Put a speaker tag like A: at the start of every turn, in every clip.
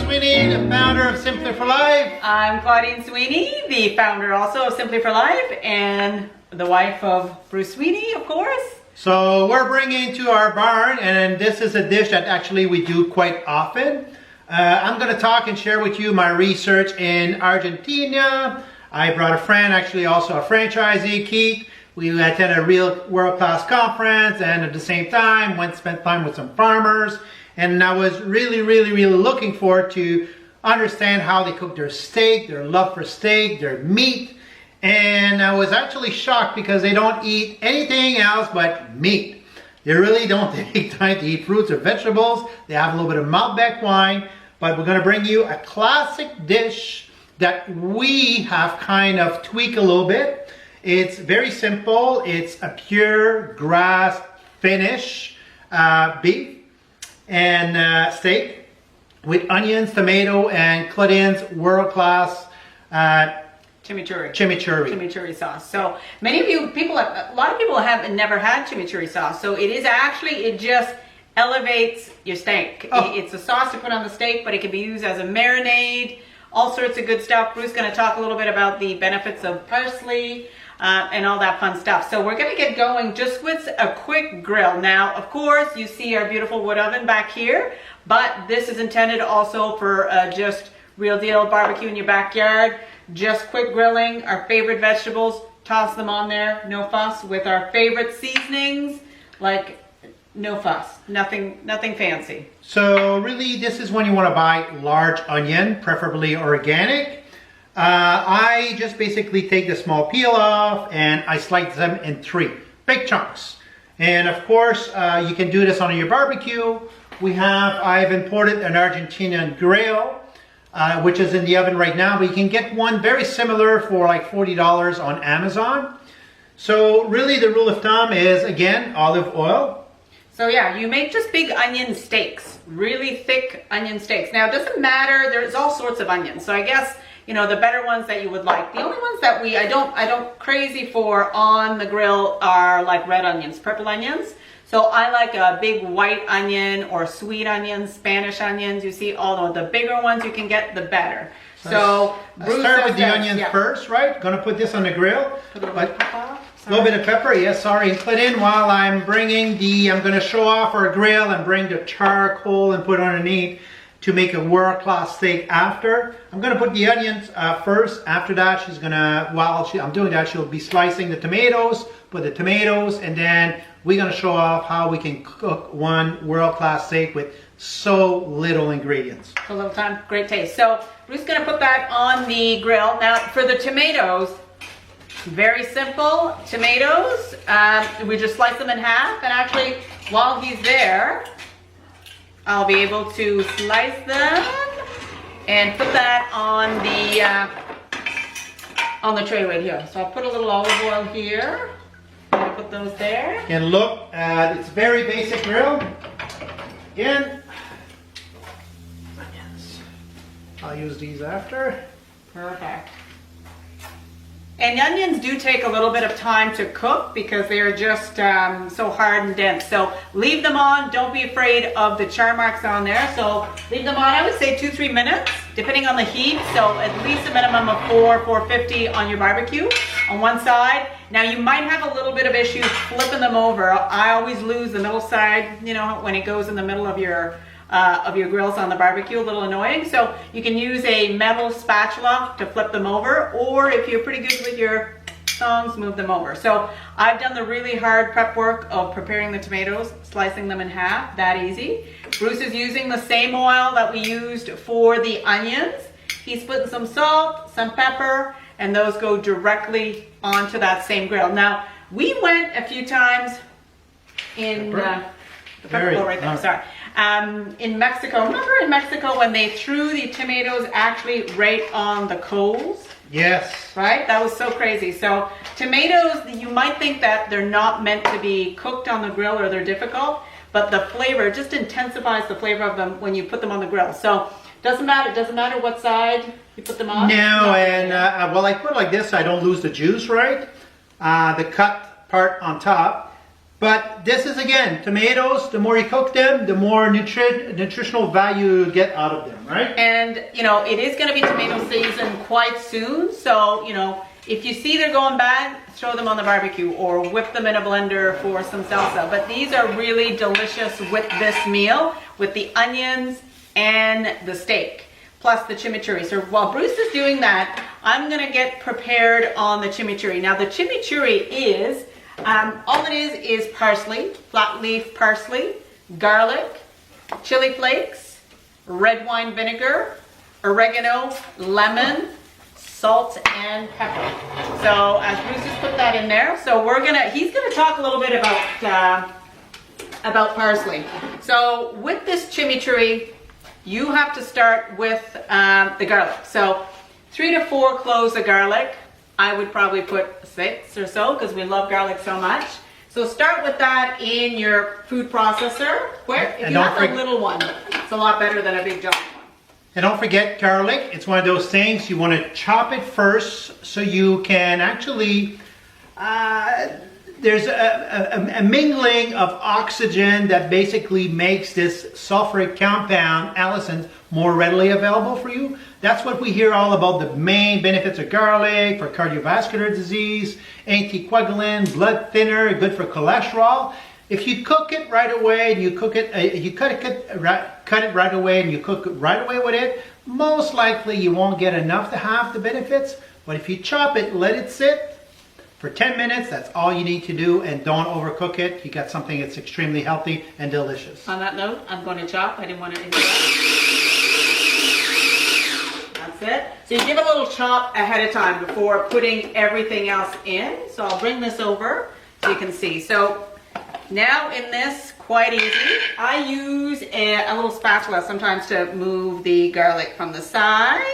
A: Sweeney, the founder of Simply for Life.
B: I'm Claudine Sweeney, the founder also of Simply for Life and the wife of Bruce Sweeney, of course.
A: So we're bringing to our barn, and this is a dish that actually we do quite often. I'm going to talk and share with you my research in Argentina. I brought a friend, actually also a franchisee, Keith. We attended a real world-class conference, and at the same time spent time with some farmers. And I was really looking forward to understand how they cook their steak, their love for steak, their meat. And I was actually shocked because they don't eat anything else but meat. They really don't take time to eat fruits or vegetables. They have a little bit of Malbec wine. But we're going to bring you a classic dish that we have kind of tweaked a little bit. It's very simple. It's a pure grass finish beef and steak with onions, tomato, and Claudine's world-class
B: chimichurri sauce. So many of you a lot of people have never had chimichurri sauce. So it is actually, it just elevates your steak. It's a sauce to put on the steak, but it can be used as a marinade, all sorts of good stuff. Bruce is going to talk a little bit about the benefits of parsley and all that fun stuff. So we're going to get going just with a quick grill. Now, of course, you see our beautiful wood oven back here, but this is intended also for just real deal barbecue in your backyard. Just quick grilling, our favorite vegetables, toss them on there, no fuss, with our favorite seasonings, like no fuss, nothing fancy.
A: So really, this is when you want to buy large onion, preferably organic. I just basically take the small peel off and I slice them in 3 big chunks. And of course, you can do this on your barbecue. I've imported an Argentinian grill, which is in the oven right now, but you can get one very similar for like $40 on Amazon. So really the rule of thumb is, again, olive oil.
B: So yeah, you make just big onion steaks, really thick onion steaks. Now it doesn't matter, there's all sorts of onions. So I guess, you know, the better ones that you would like. The only ones that I don't crazy for on the grill are like red onions, purple onions. So I like a big white onion or sweet onions, Spanish onions. You see, all the bigger ones you can get, the better. So
A: Bruce, start with the onions first, right? Gonna put this on the grill.
B: Put a little bit of pepper.
A: A little bit of pepper, yes, sorry. Put in while I'm gonna show off our grill and bring the charcoal and put underneath to make a world-class steak after. I'm gonna put the onions first. After that, I'm doing that, she'll be slicing the tomatoes, put the tomatoes, and then we're gonna show off how we can cook one world-class steak with so little ingredients.
B: A little time, great taste. So Bruce's gonna put that on the grill. Now for the tomatoes, very simple. Tomatoes, we just slice them in half, and actually while he's there, I'll be able to slice them and put that on the tray right here. So I'll put a little olive oil here. I'll put those there.
A: And look, it's very basic grill. Again, onions. I'll use these after.
B: Perfect. And onions do take a little bit of time to cook because they're just so hard and dense. So leave them on. Don't be afraid of the char marks on there. So leave them on, I would say 2-3 minutes, depending on the heat. So at least a minimum of 450 on your barbecue on one side. Now you might have a little bit of issues flipping them over. I always lose the middle side, you know, when it goes in the middle of your grills on the barbecue, a little annoying. So you can use a metal spatula to flip them over, or if you're pretty good with your tongs, move them over. So I've done the really hard prep work of preparing the tomatoes, slicing them in half, that easy. Bruce is using the same oil that we used for the onions. He's putting some salt, some pepper, and those go directly onto that same grill. Now, we went a few times in the pepper right there, sorry. In Mexico, remember in Mexico when they threw the tomatoes actually right on the coals?
A: Yes.
B: Right? That was so crazy. So tomatoes, you might think that they're not meant to be cooked on the grill or they're difficult, but the flavor just intensifies the flavor of them when you put them on the grill. So doesn't matter what side you put them on.
A: No, and well, I put it like this so I don't lose the juice, right? The cut part on top. But this is, again, tomatoes, the more you cook them, the more nutritional value you get out of them, right?
B: And, you know, it is going to be tomato season quite soon. So, you know, if you see they're going bad, throw them on the barbecue or whip them in a blender for some salsa. But these are really delicious with this meal, with the onions and the steak, plus the chimichurri. So while Bruce is doing that, I'm going to get prepared on the chimichurri. Now, the chimichurri is... all it is parsley, flat leaf parsley, garlic, chili flakes, red wine vinegar, oregano, lemon, salt, and pepper. So as Bruce has put that in there, so he's gonna talk a little bit about parsley. So with this chimichurri, you have to start with the garlic. So 3 to 4 cloves of garlic. I would probably put 6 or so because we love garlic so much. So start with that in your food processor. If you have a little one, it's a lot better than a big giant one.
A: And don't forget garlic. It's one of those things you want to chop it first so you can actually, there's a mingling of oxygen that basically makes this sulfuric compound, allicin, more readily available for you. That's what we hear all about, the main benefits of garlic for cardiovascular disease, anticoagulant, blood thinner, good for cholesterol. If you cook it right away and you cut it right away and you cook it right away with it, most likely you won't get enough to have the benefits. But if you chop it, let it sit for 10 minutes, that's all you need to do, and don't overcook it. You got something that's extremely healthy and delicious.
B: On that note, I'm going to chop. I didn't want to interrupt. That's it. So you give it a little chop ahead of time before putting everything else in. So I'll bring this over so you can see. So now in this, quite easy, I use a little spatula sometimes to move the garlic from the side.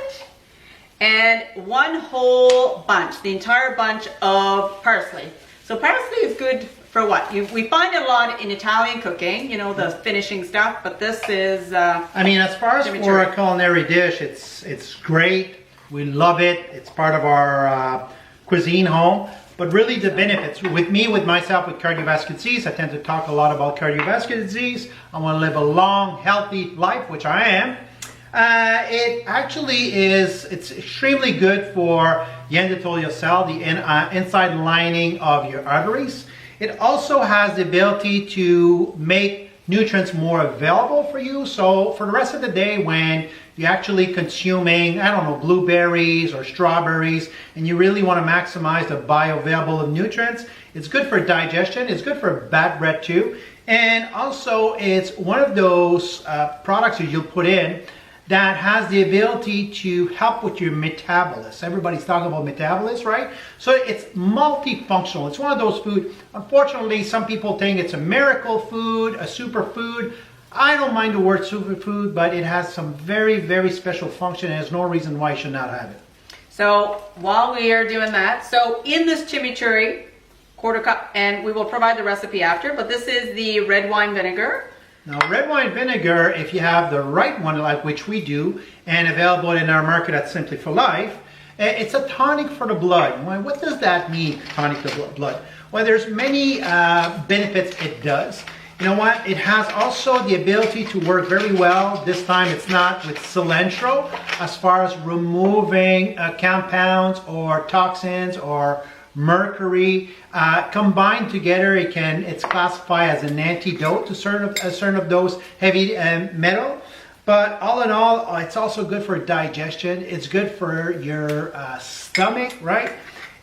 B: And one whole bunch, the entire bunch of parsley. So parsley is good for what? We find it a lot in Italian cooking, you know, the finishing stuff, but this is...
A: I mean, as far as for a culinary dish, it's great. We love it. It's part of our cuisine home. But really the benefits, with myself, with cardiovascular disease, I tend to talk a lot about cardiovascular disease. I want to live a long, healthy life, which I am. It actually it's extremely good for the endothelial cell, the inside lining of your arteries. It also has the ability to make nutrients more available for you. So for the rest of the day, when you're actually consuming, I don't know, blueberries or strawberries, and you really want to maximize the bioavailable of nutrients, it's good for digestion. It's good for bad breath too. And also it's one of those products that you'll put in that has the ability to help with your metabolism. Everybody's talking about metabolism, right? So it's multifunctional. It's one of those foods. Unfortunately, some people think it's a miracle food, a superfood. I don't mind the word superfood, but it has some very, very special function, and there's no reason why you should not have it.
B: So while we are doing that, so in this chimichurri, 1/4 cup, and we will provide the recipe after, but this is the red wine vinegar.
A: Now, red wine vinegar, if you have the right one, like which we do, and available in our market at Simply for Life, it's a tonic for the blood. Well, what does that mean, tonic for the blood? Well, there's many benefits it does. You know what? It has also the ability to work very well. This time it's not with cilantro, as far as removing compounds or toxins or mercury combined together. It's classified as an antidote to certain of those heavy metal. But all in all, it's also good for digestion. It's good for your stomach, right?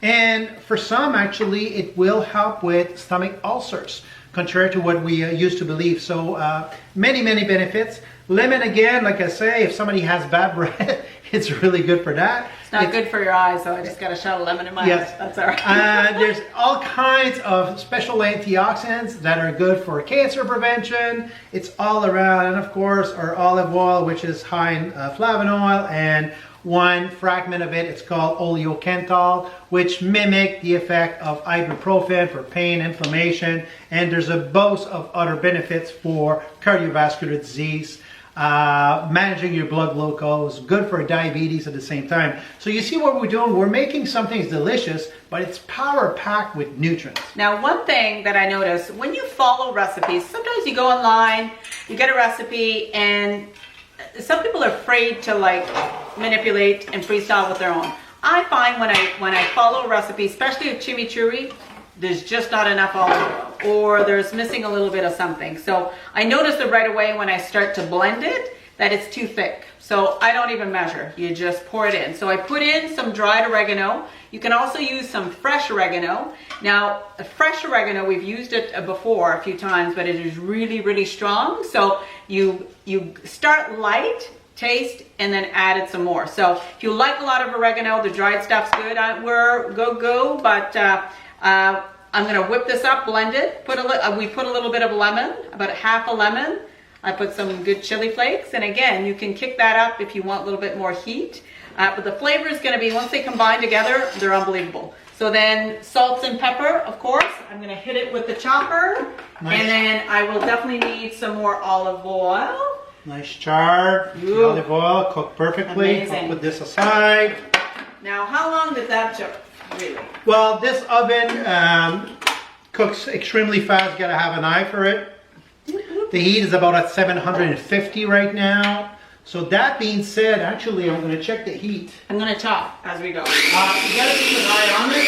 A: And for some, actually, it will help with stomach ulcers, contrary to what we used to believe. So many benefits. Lemon, again, like I say, if somebody has bad breath, it's really good for that.
B: It's not good for your eyes, so I just got a shot of lemon in my eyes. That's all right.
A: There's all kinds of special antioxidants that are good for cancer prevention. It's all around. And of course, our olive oil, which is high in flavonoid, and one fragment of it, it's called oleocanthal, which mimic the effect of ibuprofen for pain, inflammation, and there's a host of other benefits for cardiovascular disease. managing your blood glucose, good for diabetes at the same time. So you see what we're doing? We're making something delicious, but it's power-packed with nutrients.
B: Now, one thing that I notice, when you follow recipes, sometimes you go online, you get a recipe, and some people are afraid to like manipulate and freestyle with their own. I find when I follow a recipe, especially with chimichurri, there's just not enough olive oil, or there's missing a little bit of something. So I notice it right away when I start to blend it that it's too thick. So I don't even measure, you just pour it in. So I put in some dried oregano. You can also use some fresh oregano. Now, fresh oregano, we've used it before a few times, but it is really, really strong. So you start light, taste, and then add it some more. So if you like a lot of oregano, the dried stuff's good. We're go, but I'm gonna whip this up, blend it. We put a little bit of lemon, about half a lemon. I put some good chili flakes, and again, you can kick that up if you want a little bit more heat. But the flavor is gonna be, once they combine together, they're unbelievable. So then salts and pepper, of course. I'm gonna hit it with the chopper. Nice. And then I will definitely need some more olive oil.
A: Nice char, olive oil, cooked perfectly.
B: Amazing.
A: I'll put this aside.
B: Now, how long does that took, really?
A: Well, this oven cooks extremely fast. You gotta have an eye for it. The heat is about at 750 right now. So that being said, actually, I'm gonna check the heat.
B: I'm gonna chop as we go.
A: You gotta keep an eye on it.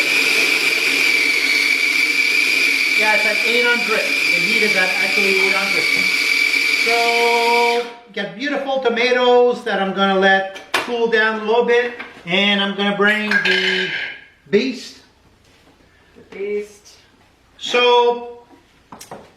A: Yeah, it's at 800. The heat is at actually 800. So, got beautiful tomatoes that I'm gonna let cool down a little bit. And I'm gonna bring the beast. So,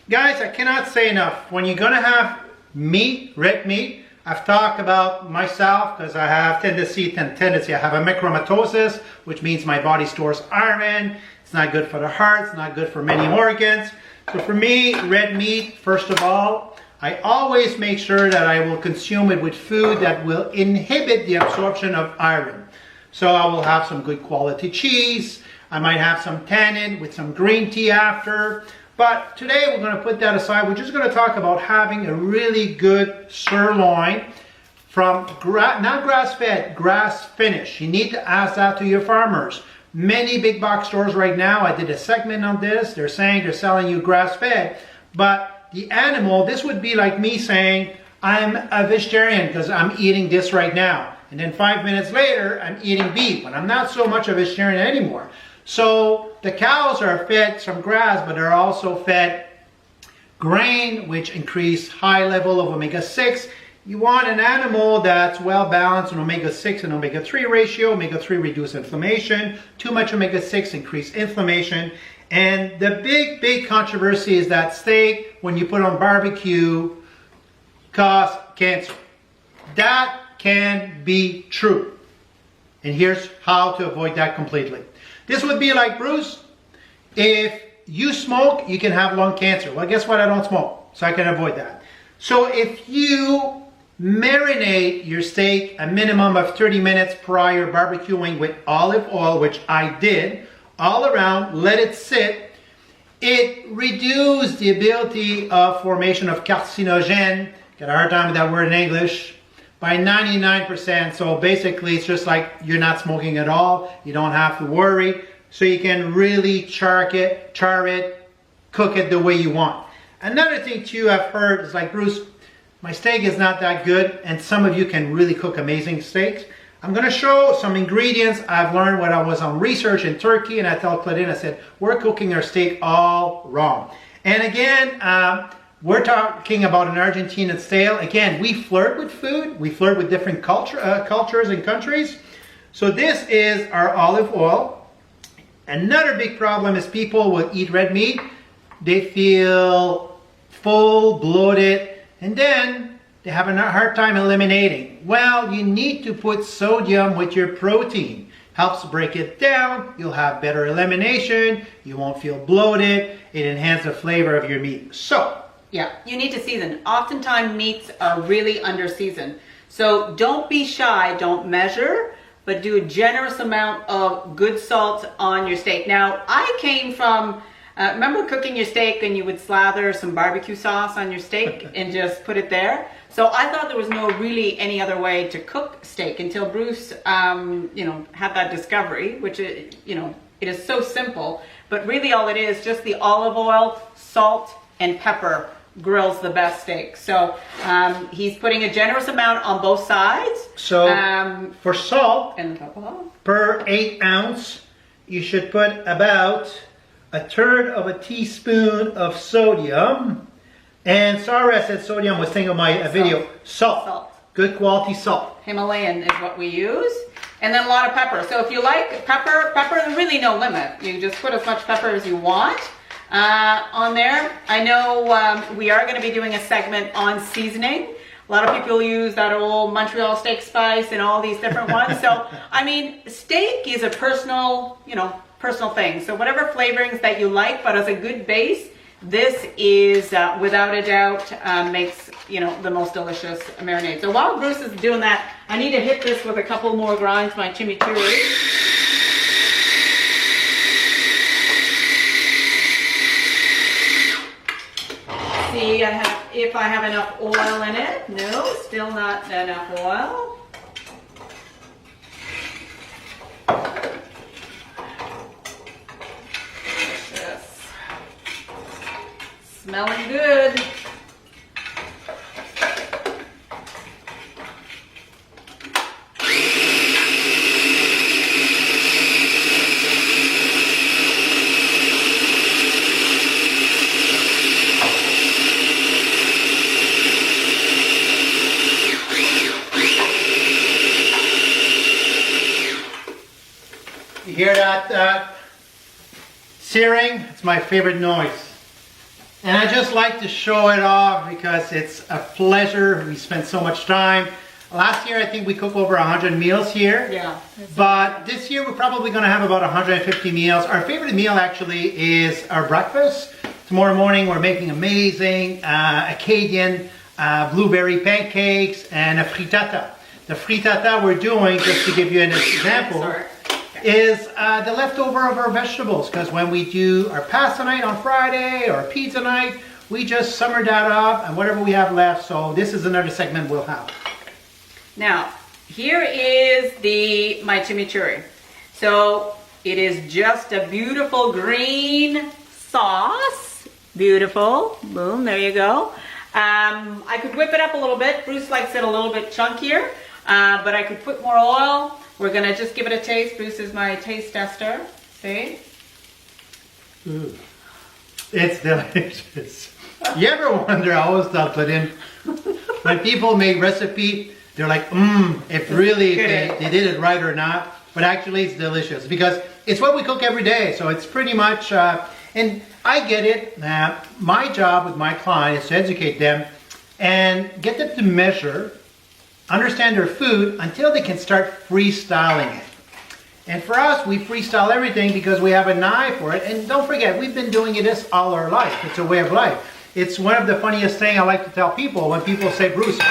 A: guys, I cannot say enough. When you're gonna have meat, red meat, I've talked about myself because I have tendency, I have a macromatosis, which means my body stores iron. It's not good for the heart, it's not good for many organs. So for me, red meat, first of all, I always make sure that I will consume it with food that will inhibit the absorption of iron. So I will have some good quality cheese. I might have some tannin with some green tea after. But today we're going to put that aside. We're just going to talk about having a really good sirloin from not grass-fed, grass-finished. You need to ask that to your farmers. Many big box stores right now, I did a segment on this, they're saying they're selling you grass-fed. But the animal, this would be like me saying, I'm a vegetarian because I'm eating this right now. And then 5 minutes later, I'm eating beef. And I'm not so much a vegetarian anymore. So the cows are fed some grass, but they're also fed grain, which increase high level of omega-6. You want an animal that's well balanced in omega-6 and omega-3 ratio. Omega-3 reduce inflammation. Too much omega-6 increase inflammation. And the big controversy is that steak, when you put on barbecue, cause cancer. That can be true. And here's how to avoid that completely. This would be like, Bruce, if you smoke, you can have lung cancer. Well, guess what? I don't smoke, so I can avoid that. So if you marinate your steak a minimum of 30 minutes prior barbecuing with olive oil, which I did, all around, let it sit, it reduces the ability of formation of carcinogen, got a hard time with that word in English, by 99%. So basically it's just like you're not smoking at all. You don't have to worry. So you can really char it, cook it the way you want. Another thing too I've heard is like, Bruce, my steak is not that good, and some of you can really cook amazing steaks. I'm gonna show some ingredients I've learned when I was on research in Turkey, and I told Claudine, I said, we're cooking our steak all wrong. And again, we're talking about an Argentinian style. Again, we flirt with food. We flirt with different cultures and countries. So this is our olive oil. Another big problem is people will eat red meat. They feel full, bloated, and then they have a hard time eliminating. Well, you need to put sodium with your protein. Helps break it down. You'll have better elimination. You won't feel bloated. It enhances the flavor of your meat. So,
B: yeah, you need to season. Oftentimes meats are really under seasoned. So don't be shy, don't measure, but do a generous amount of good salt on your steak. Now, I came from, remember cooking your steak and you would slather some barbecue sauce on your steak and just put it there? So I thought there was no really any other way to cook steak until Bruce, had that discovery, which is, it is so simple, but really all it is, just the olive oil, salt, and pepper grills the best steak. So he's putting a generous amount on both sides.
A: So for salt,
B: and pepper,
A: per 8 ounce, you should put about 1/3 of a teaspoon of sodium. And sorry I said sodium, I was thinking of my video. Salt. Good quality salt.
B: Himalayan is what we use. And then a lot of pepper. So if you like pepper, there's really no limit. You just put as much pepper as you want on there. I know we are going to be doing a segment on seasoning. A lot of people use that old Montreal steak spice and all these different ones. So, I mean, steak is a personal thing. So whatever flavorings that you like, but as a good base, this is without a doubt makes the most delicious marinade. So while Bruce is doing that, I need to hit this with a couple more grinds, my chimichurri. See if I have enough oil in it. No, still not enough oil. Delicious. Smelling good.
A: You hear that searing? It's my favorite noise. And I just like to show it off because it's a pleasure. We spent so much time. Last year I think we cooked over 100 meals here.
B: Yeah.
A: But this year we're probably going to have about 150 meals. Our favorite meal actually is our breakfast. Tomorrow morning we're making amazing Acadian blueberry pancakes and a frittata. The frittata we're doing, just to give you an example, is the leftover of our vegetables, because when we do our pasta night on Friday or pizza night, we just simmer that up and whatever we have left. So this is another segment we'll have.
B: Now, here is my chimichurri. So it is just a beautiful green sauce. Beautiful. Boom, there you go. I could whip it up a little bit. Bruce likes it a little bit chunkier, but I could put more oil. We're going to just give it a taste. Bruce is my taste tester. See?
A: Ooh. It's delicious. You ever wonder, I always thought, Claudine, when people make recipe, they're like, if really they did it right or not. But actually it's delicious because it's what we cook every day. So it's pretty much, and I get it. My job with my client is to educate them and get them to measure, understand their food until they can start freestyling it. And for us, we freestyle everything because we have an eye for it. And don't forget, we've been doing this all our life. It's a way of life. It's one of the funniest things I like to tell people when people say, Bruce, do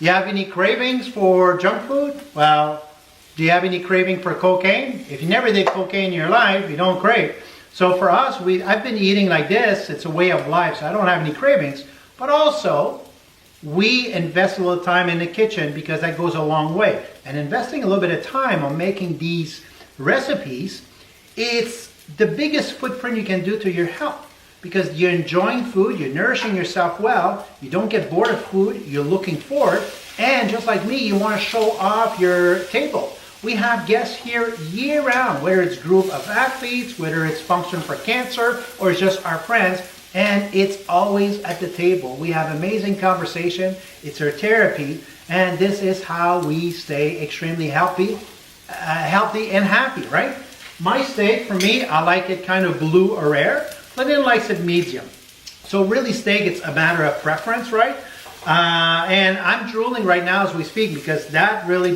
A: you have any cravings for junk food? Well, do you have any craving for cocaine? If you never did cocaine in your life, you don't crave. So for us, I've been eating like this. It's a way of life, so I don't have any cravings. But also, we invest a little time in the kitchen because that goes a long way. And investing a little bit of time on making these recipes, it's the biggest footprint you can do to your health. Because you're enjoying food, you're nourishing yourself well, you don't get bored of food, you're looking for it, and just like me, you want to show off your table. We have guests here year-round, whether it's a group of athletes, whether it's Function for Cancer, or it's just our friends, and it's always at the table. We have amazing conversation, it's our therapy, and this is how we stay extremely healthy and happy, right? My steak, for me, I like it kind of blue or rare. Claudine likes it medium. So really steak, it's a matter of preference, right? And I'm drooling right now as we speak because that really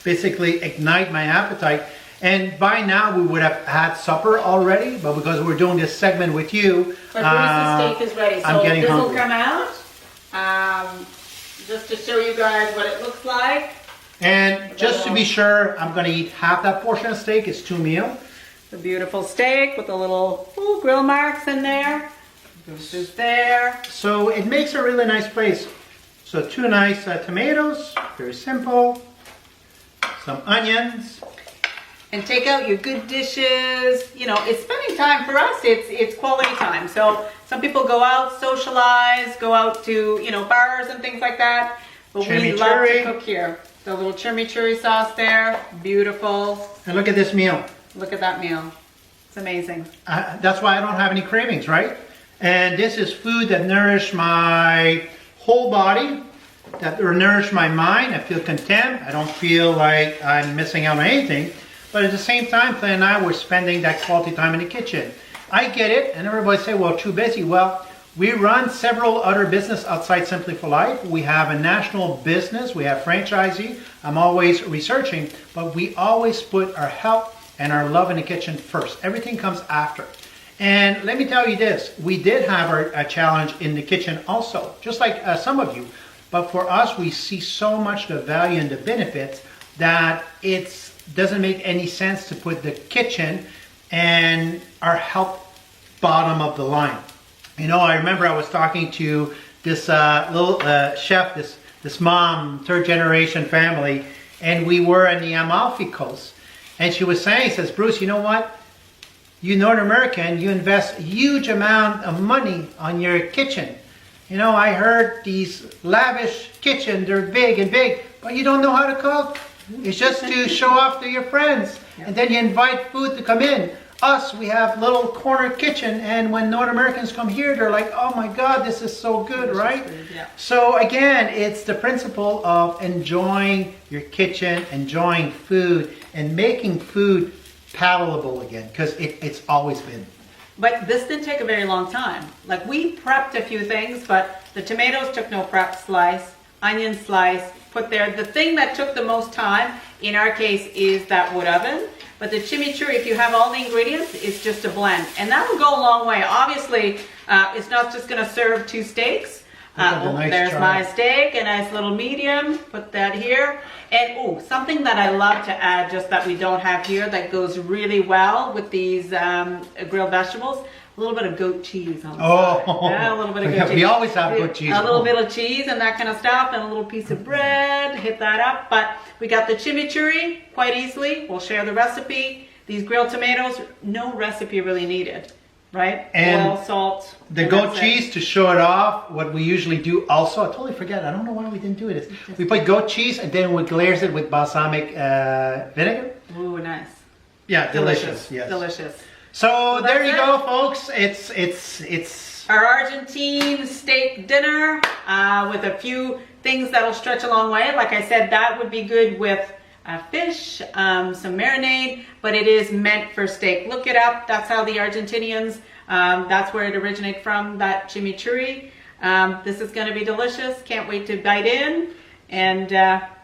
A: basically ignite my appetite. And by now we would have had supper already, but because we're doing this segment with you,
B: but Bruce's steak is ready. So
A: I'm getting hungry.
B: This will come out just to show you guys what it looks like.
A: And just to be sure, I'm going to eat half that portion of steak. It's 2 meals.
B: The beautiful steak with the little grill marks in there. This is there.
A: So it makes a really nice place. So 2 nice tomatoes, very simple. Some onions.
B: And take out your good dishes. You know, it's spending time for us. It's quality time. So some people go out, socialize, go out to, you know, bars and things like that. But we love to cook here. The little chimichurri sauce there, beautiful.
A: And look at this meal.
B: Look at that meal. It's amazing.
A: That's why I don't have any cravings, right? And this is food that nourishes my whole body, that nourish my mind. I feel content. I don't feel like I'm missing out on anything. But at the same time, Claire and I were spending that quality time in the kitchen. I get it, and everybody say, well, too busy. Well, we run several other businesses outside Simply for Life. We have a national business. We have franchisee. I'm always researching, but we always put our health and our love in the kitchen first. Everything comes after. And let me tell you this, we did have a challenge in the kitchen also, just like some of you. But for us, we see so much the value and the benefits that it doesn't make any sense to put the kitchen and our health bottom of the line. You know, I remember I was talking to this little chef, this mom, 3rd generation family, and we were in the Amalfi Coast. And she was saying, says, Bruce, you know what? You North American, you invest a huge amount of money on your kitchen. You know, I heard these lavish kitchen, they're big and big, but you don't know how to cook. It's just to show off to your friends. And then you invite food to come in. Us, we have little corner kitchen, and when North Americans come here, they're like, oh my God, this is so good, right?
B: Yeah.
A: So again, it's the principle of enjoying your kitchen, enjoying food, and making food palatable again, because it's always been.
B: But this didn't take a very long time. Like, we prepped a few things, but the tomatoes took no prep. Slice, onion slice, put there. The thing that took the most time, in our case, is that wood oven. But the chimichurri, if you have all the ingredients, it's just a blend. And that will go a long way. Obviously, it's not just going to serve 2 steaks. There's my steak, a nice little medium. Put that here. And something that I love to add, just that we don't have here, that goes really well with these grilled vegetables. A little bit of goat cheese on the side. Yeah, a little bit of goat cheese.
A: We always have goat cheese.
B: A little bit of cheese and that kind of stuff, and a little piece of bread. Hit that up. But we got the chimichurri quite easily. We'll share the recipe. These grilled tomatoes, no recipe really needed, right?
A: And
B: oil, salt.
A: The goat cheese, to show it off, what we usually do also, I totally forget, I don't know why we didn't do it, is we put goat cheese and then we glaze it with balsamic vinegar.
B: Ooh, nice.
A: Yeah, delicious. Yes.
B: Delicious.
A: So there you go, folks. It's
B: our Argentine steak dinner with a few things that'll stretch a long way. Like I said, that would be good with fish, some marinade, but it is meant for steak. Look it up. That's how the Argentinians, that's where it originated from, that chimichurri. This is going to be delicious. Can't wait to bite in. And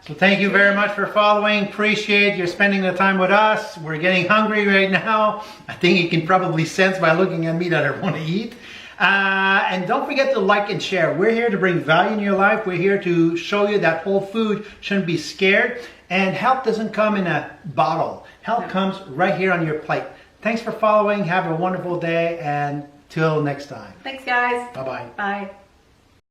A: so thank you very much for following. Appreciate you spending the time with us. We're getting hungry right now. I think you can probably sense by looking at me that I want to eat. And don't forget to like and share. We're here to bring value in your life. We're here to show you that whole food shouldn't be scared. And health doesn't come in a bottle. Health comes right here on your plate. Thanks for following. Have a wonderful day, and till next time.
B: Thanks, guys.
A: Bye-bye.
B: Bye.